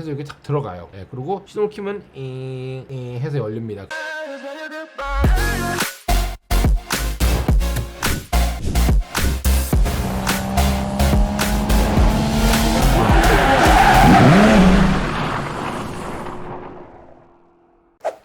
해서 이렇게 딱 들어가요. 그리고 시동을 키면 해서 열립니다.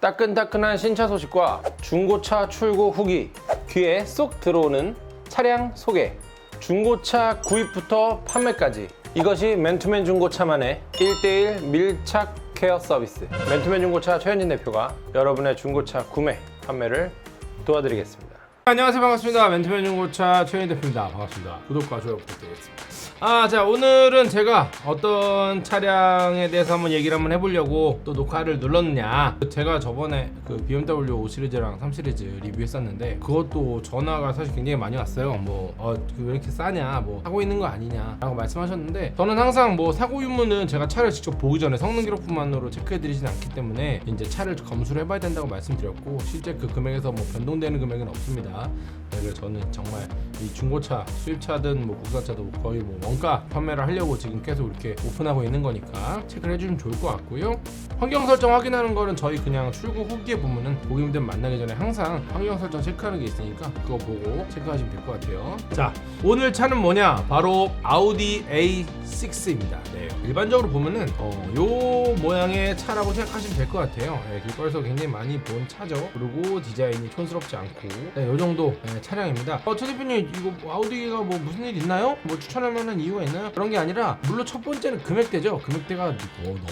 따끈따끈한 신차 소식과 중고차 출고 후기, 귀에 쏙 들어오는 차량 소개, 중고차 구입부터 판매까지, 이것이 맨투맨 중고차만의 1:1 밀착 케어 서비스. 맨투맨 중고차 최현진 대표가 여러분의 중고차 구매, 판매를 도와드리겠습니다. 안녕하세요, 반갑습니다. 맨투맨 중고차 최현진 대표입니다. 반갑습니다. 구독과 좋아요 부탁드리겠습니다. 자, 오늘은 제가 어떤 차량에 대해서 한번 얘기를 한번 해보려고 또 녹화를 눌렀느냐, 제가 저번에 그 BMW 5 시리즈랑 3 시리즈 리뷰했었는데 그것도 전화가 사실 굉장히 많이 왔어요. 왜 이렇게 싸냐, 사고 있는 거 아니냐 라고 말씀하셨는데, 저는 항상 사고 유무는 제가 차를 직접 보기 전에 성능 기록부만으로 체크해드리진 않기 때문에 이제 차를 검수를 해봐야 된다고 말씀드렸고, 실제 그 금액에서 변동되는 금액은 없습니다. 그래서 저는 정말 이 중고차, 수입차든 국산차도 거의 원가 판매를 하려고 지금 계속 이렇게 오픈하고 있는 거니까 체크를 해주시면 좋을 것 같고요. 환경 설정 확인하는 거는 저희 그냥 출고 후기에 보면은 고객님들 만나기 전에 항상 환경 설정 체크하는 게 있으니까 그거 보고 체크하시면 될 것 같아요. 자, 오늘 차는 뭐냐? 바로 아우디 A6입니다. 일반적으로 보면은 요 모양의 차라고 생각하시면 될 것 같아요. 길거리에서 굉장히 많이 본 차죠. 그리고 디자인이 촌스럽지 않고 요 정도 차량입니다. 최 대표님, 이거 아우디가 무슨 일 있나요? 추천할 만한 이유가 있나요? 그런 게 아니라, 물론 첫 번째는 금액대죠. 금액대가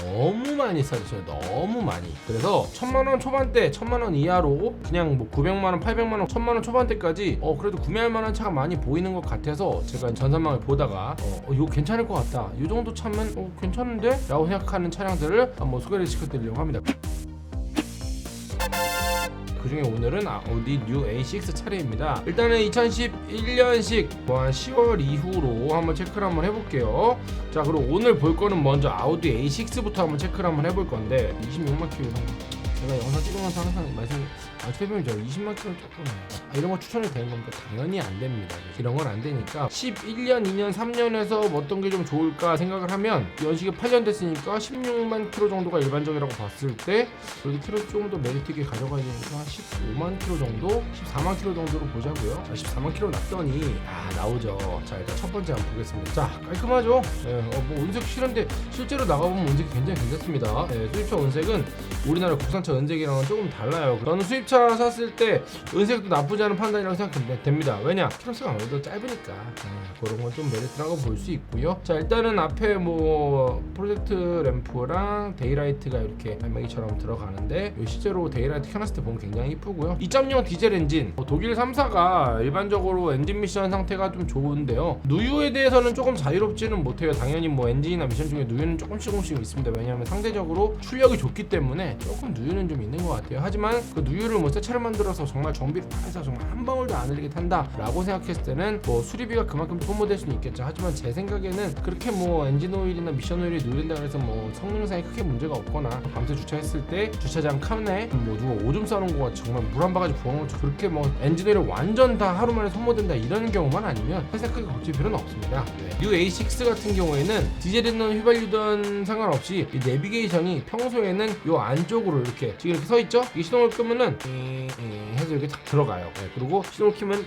너무 많이 싸졌어요. 너무 많이. 그래서 1000만원 초반대, 1000만원 이하로 그냥 900만원, 800만원, 1000만원 초반대까지 그래도 구매할 만한 차가 많이 보이는 것 같아서 제가 전산망을 보다가 이거 괜찮을 것 같다, 이 정도 차면 괜찮은데? 라고 생각하는 차량들을 한번 소개를 시켜드리려고 합니다. 그 중에 오늘은 아우디 뉴 A6 차량입니다. 일단은 2011년식 한 10월 이후로 한번 체크를 한번 해볼게요. 자, 그리고 오늘 볼 거는 먼저 아우디 A6부터 한번 체크를 한번 해볼 건데, 26만 킬로 정도. 제가 영상 찍으면서 항상 최대표님, 저 20만 킬로 조금 이런 거 추천이 되는 겁니까? 당연히 안 됩니다. 이런 건 안 되니까 11년, 2년, 3년에서 어떤 게 좀 좋을까 생각을 하면, 연식이 8년 됐으니까 16만 킬로 정도가 일반적이라고 봤을 때, 그래도 킬로 조금 더 메리트 있게 가져가야 되니까 15만 킬로 정도, 14만 킬로 정도로 보자고요. 자, 14만 킬로 났더니 나오죠. 자, 일단 첫 번째 한번 보겠습니다. 자, 깔끔하죠? 은색 싫은데 실제로 나가보면 은색이 굉장히 괜찮습니다. 수입차 은색은 우리나라 국산차 은색이랑은 조금 달라요. 저는 수입차 샀을 때 은색도 나쁘지 않은 판단이라고 생각됩니다. 왜냐? 키로수가 아무래도 짧으니까 그런 건 좀 메리트라고 볼 수 있고요. 자, 일단은 앞에 프로젝트 램프랑 데이라이트가 이렇게 알맹이처럼 들어가는데, 실제로 데이라이트 켜놨을 때 보면 굉장히 이쁘고요. 2.0 디젤 엔진, 독일 3사가 일반적으로 엔진 미션 상태가 좀 좋은데요. 누유에 대해서는 조금 자유롭지는 못해요. 당연히 엔진이나 미션 중에 누유는 조금씩 있습니다. 왜냐하면 상대적으로 출력이 좋기 때문에 조금 누유는 좀 있는 것 같아요. 하지만 그 누유를 새 차를 만들어서 정말 정비를 다 해서 정말 한 방울도 안 흘리게 탄다 라고 생각했을 때는 수리비가 그만큼 소모될 수는 있겠죠. 하지만 제 생각에는 그렇게 엔진 오일이나 미션 오일이 누른다 그래서 성능상에 크게 문제가 없거나, 밤새 주차했을 때 주차장 칸에 누가 오줌 싸놓은 거 같이 정말 물 한 바가지 부어놓고 그렇게 엔진 오일이 완전 다 하루 만에 소모된다 이런 경우만 아니면 회사 크게 걱정할 필요는 없습니다. 뉴 A6 같은 경우에는 디젤이든 휘발유든 상관없이 이 내비게이션이 평소에는 요 안쪽으로 이렇게 지금 이렇게 서 있죠? 이 시동을 끄면은 해서 이렇게 딱 들어가요. 그리고 시동을 키면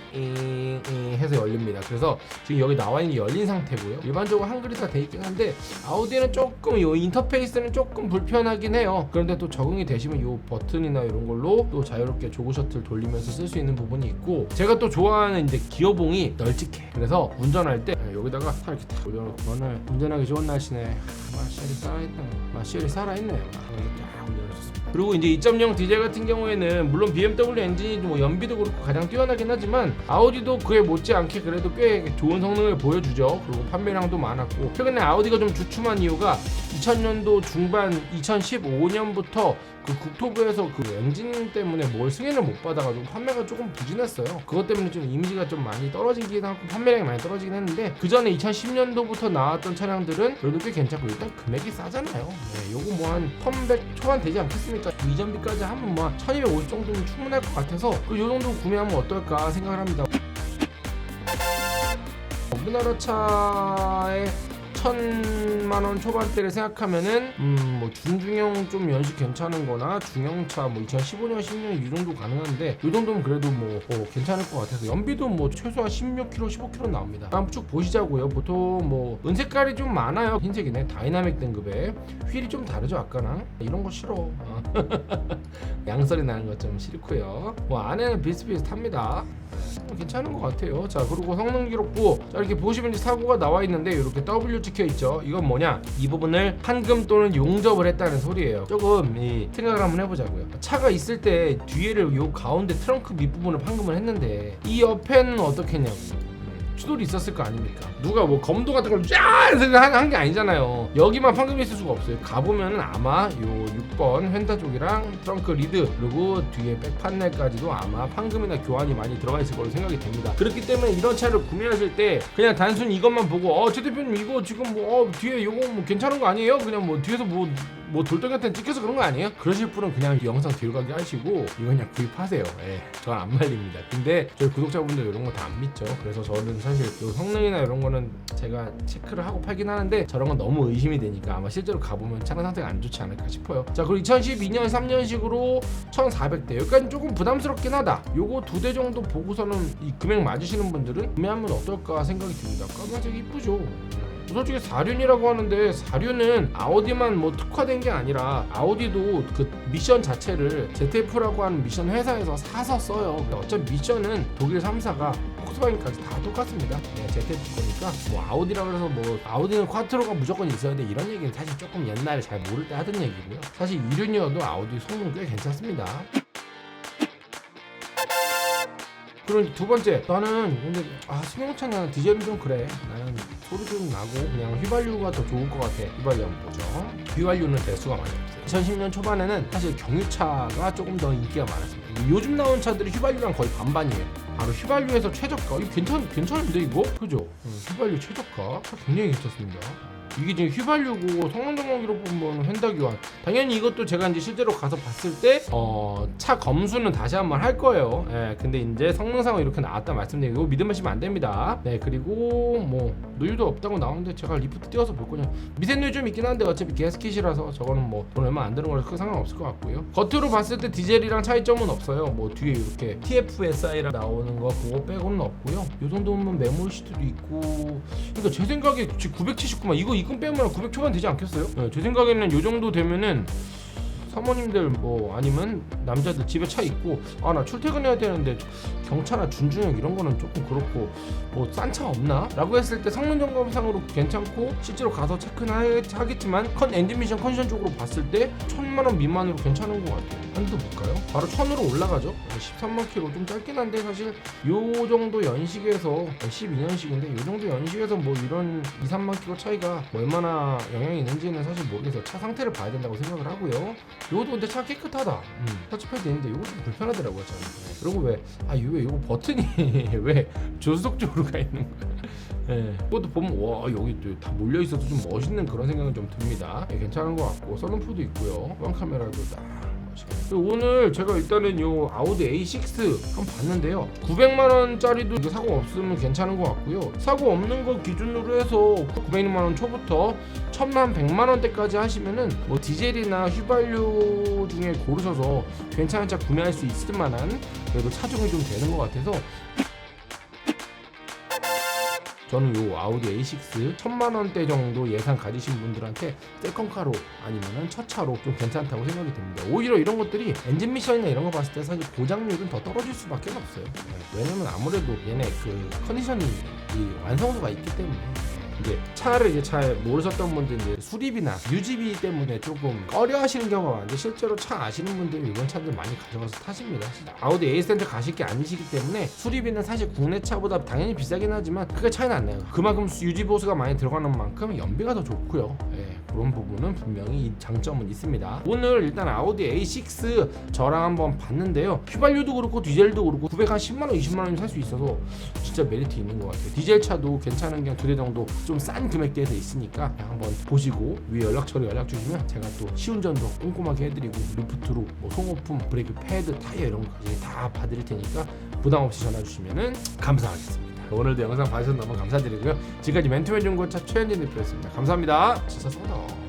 해서 열립니다. 그래서 지금 여기 나와 있는 게 열린 상태고요. 일반적으로 한글이 다 돼 있긴 한데, 아우디는 조금 이 인터페이스는 조금 불편하긴 해요. 그런데 또 적응이 되시면 이 버튼이나 이런 걸로 또 자유롭게 조그 셔틀 돌리면서 쓸 수 있는 부분이 있고, 제가 또 좋아하는 이제 기어봉이 널찍해. 그래서 운전할 때 여기다가 이렇게 딱 올려놓고, 오늘 운전하기 좋은 날씨네. 마시엘이 살아있네. 그리고 이제 2.0 디젤 같은 경우에는 물론 BMW 엔진이 연비도 그렇고 가장 뛰어나긴 하지만, 아우디도 그에 못지않게 그래도 꽤 좋은 성능을 보여주죠. 그리고 판매량도 많았고, 최근에 아우디가 좀 주춤한 이유가 2000년도 중반 2015년부터 그 국토부에서 그 엔진 때문에 승인을 못 받아가지고 판매가 조금 부진했어요. 그것 때문에 좀 이미지가 좀 많이 떨어지긴 하고 판매량이 많이 떨어지긴 했는데, 그 전에 2010년도부터 나왔던 차량들은 그래도 꽤 괜찮고, 일단 금액이 싸잖아요. 요거 한 1100 초반 되지 않겠습니까? 이전비까지 하면 1250 정도면 충분할 것 같아서 요 정도 구매하면 어떨까 생각을 합니다. 우리나라 차의 2천만원 초반대를 생각하면은 뭐 준중형 좀 연식 괜찮은 거나 중형차 뭐 2015년 16년 이 정도 가능한데 이 정도면 그래도 뭐 괜찮을 것 같아서 연비도 뭐 최소한 16km 15km 나옵니다. 한번 쭉 보시자고요. 보통 뭐 은색깔이 좀 많아요. 흰색이네. 다이나믹 등급에 휠이 좀 다르죠 아까랑. 이런 거 싫어. 양소리 나는 거 좀 싫고요. 뭐 안에는 비슷비슷합니다. 괜찮은 것 같아요. 자, 그리고 성능 기록부, 자 이렇게 보시면 이제 사고가 나와 있는데 이렇게 W 찍혀 있죠. 이건 뭐냐? 이 부분을 판금 또는 용접을 했다는 소리예요. 조금 생각을 한번 해보자고요. 차가 있을 때 뒤에를 요 가운데 트렁크 밑부분을 판금을 했는데 이 옆에는 어떻겠냐고. 추돌이 있었을 거 아닙니까? 누가 뭐 검도 같은 걸 쫙 한 게 아니잖아요. 여기만 판금이 있을 수가 없어요. 가보면은 아마 요 6번 휀다 쪽이랑 트렁크 리드 그리고 뒤에 백 판넬까지도 아마 판금이나 교환이 많이 들어가 있을 걸로 생각이 됩니다. 그렇기 때문에 이런 차를 구매하실 때 그냥 단순히 이것만 보고 최 대표님 이거 지금 뭐 뒤에 요거 뭐 괜찮은 거 아니에요? 그냥 뭐 뒤에서 뭐 돌덩이한테 찍혀서 그런 거 아니에요? 그러실 분은 그냥 영상 뒤로 가게 하시고 이건 그냥 구입하세요. 저는 안 말립니다. 근데 저희 구독자분들 이런 거 다 안 믿죠. 그래서 저는 사실 요 성능이나 이런 거는 제가 체크를 하고 팔긴 하는데 저런 건 너무 의심이 되니까 아마 실제로 가보면 차량 상태가 안 좋지 않을까 싶어요. 자, 그리고 2012년 3년식으로 1400대 여기까지 조금 부담스럽긴 하다. 요거 2대 정도 보고서는 이 금액 맞으시는 분들은 구매하면 어떨까 생각이 듭니다. 까만색 이쁘죠. 솔직히 4륜이라고 하는데 4륜은 아우디만 뭐 특화된 게 아니라 아우디도 그 미션 자체를 ZF라고 하는 미션 회사에서 사서 써요. 어차피 미션은 독일 3사가 폭스바겐까지 다 똑같습니다. ZF 거니까 뭐 아우디라고 해서 뭐 아우디는 쿼트로가 무조건 있어야 돼 이런 얘기는 사실 조금 옛날에 잘 모를 때 하던 얘기고요. 사실 2륜이어도 아우디 성능 꽤 괜찮습니다. 그리고 두 번째, 나는 근데 승용차는 디젤은 좀 그래. 나는 소리 좀 나고 그냥 휘발유가 더 좋을 것 같아. 휘발유 한번 보죠. 휘발유는 대수가 많이 없어요. 2010년 초반에는 사실 경유차가 조금 더 인기가 많았습니다. 요즘 나온 차들이 휘발유랑 거의 반반이에요. 바로 휘발유에서 최저가. 이거 괜찮은데 이거? 그죠? 휘발유 최저가 굉장히 괜찮습니다. 이게 지금 휘발유고 성능 점검 기록 보면 휀다 교환. 당연히 이것도 제가 이제 실제로 가서 봤을 때 차 검수는 다시 한번 할 거예요. 근데 이제 성능상으로 이렇게 나왔다 말씀드리고 믿음하시면 안 됩니다. 그리고 뭐 누유도 없다고 나오는데 제가 리프트 띄워서 볼 거냐. 미세누유 좀 있긴 한데 어차피 가스킷이라서 저거는 뭐 돈 얼마 안 드는 거라서 크게 상관없을 것 같고요. 겉으로 봤을 때 디젤이랑 차이점은 없어요. 뭐 뒤에 이렇게 TFSI라 나오는 거 그거 빼고는 없고요. 요 정도면 메모리 시트도 있고. 그러니까 제 생각에 979만 이거 빼면 900 초반 되지 않겠어요? 제 생각에는 요 정도 되면은 사모님들 뭐 아니면 남자들 집에 차 있고 나 출퇴근해야 되는데 경차나 준중형 이런 거는 조금 그렇고 뭐 싼 차 없나? 라고 했을 때 성능 점검상으로 괜찮고 실제로 가서 체크는 하겠지만 엔진 미션 컨디션 쪽으로 봤을 때 1000만원 미만으로 괜찮은 것 같아요. 한도 볼까요? 바로 1000으로 올라가죠. 13만 킬로 좀 짧긴 한데 사실 요 정도 연식에서 12년식인데 요 정도 연식에서 뭐 이런 2, 3만 킬로 차이가 뭐 얼마나 영향이 있는지는 사실 모르겠어요. 차 상태를 봐야 된다고 생각을 하고요. 요것도 근데 차 깨끗하다. 터치패드 있는데 요것도 불편하더라고요. 저는. 그리고 왜 이거 버튼이 왜 조수석 쪽으로 가 있는 거야? 그것도 보면 와 여기 또 다 몰려 있어서 좀 멋있는 그런 생각은 좀 듭니다. 괜찮은 것 같고 썬루프도 있고요. 후방 카메라도 딱. 오늘 제가 일단은 요 아우디 A6 한번 봤는데요. 900만원짜리도 이거 사고 없으면 괜찮은 것 같고요. 사고 없는 거 기준으로 해서 900만원 초부터 1100만원대까지 하시면은 뭐 디젤이나 휘발유 중에 고르셔서 괜찮은 차 구매할 수 있을 만한 그래도 차종이 좀 되는 것 같아서 저는 요 아우디 A6 1000만원대 정도 예산 가지신 분들한테 세컨카로 아니면은 첫 차로 좀 괜찮다고 생각이 듭니다. 오히려 이런 것들이 엔진 미션이나 이런 거 봤을 때 사실 고장률은 더 떨어질 수밖에 없어요. 왜냐면 아무래도 얘네 그 컨디션이 완성도가 있기 때문에 이제 차를 이제 잘 모르셨던 분들 이제 수리비나 유지비 때문에 조금 꺼려하시는 경우가 많은데 실제로 차 아시는 분들은 이런 차들 많이 가져가서 타십니다. 아우디 A 센터 가실 게 아니시기 때문에 수리비는 사실 국내 차보다 당연히 비싸긴 하지만 크게 차이는 안 나요. 그만큼 유지 보수가 많이 들어가는 만큼 연비가 더 좋고요. 그런 부분은 분명히 장점은 있습니다. 오늘 일단 아우디 A6 저랑 한번 봤는데요. 휘발유도 그렇고 디젤도 그렇고 910만원 20만원이면 살 수 있어서 진짜 메리트 있는 것 같아요. 디젤 차도 괜찮은 게 2대 정도 좀 싼 금액대에서 있으니까 한번 보시고 위에 연락처로 연락 주시면 제가 또 시운전도 꼼꼼하게 해드리고 리프트로 뭐 송호품, 브레이크 패드, 타이어 이런 거까지 다 봐드릴 테니까 부담 없이 전화 주시면 감사하겠습니다. 오늘도 영상 봐주셔서 너무 감사드리고요. 지금까지 멘토맨 중고차 최현진 대표였습니다. 감사합니다. 진짜 쏘다.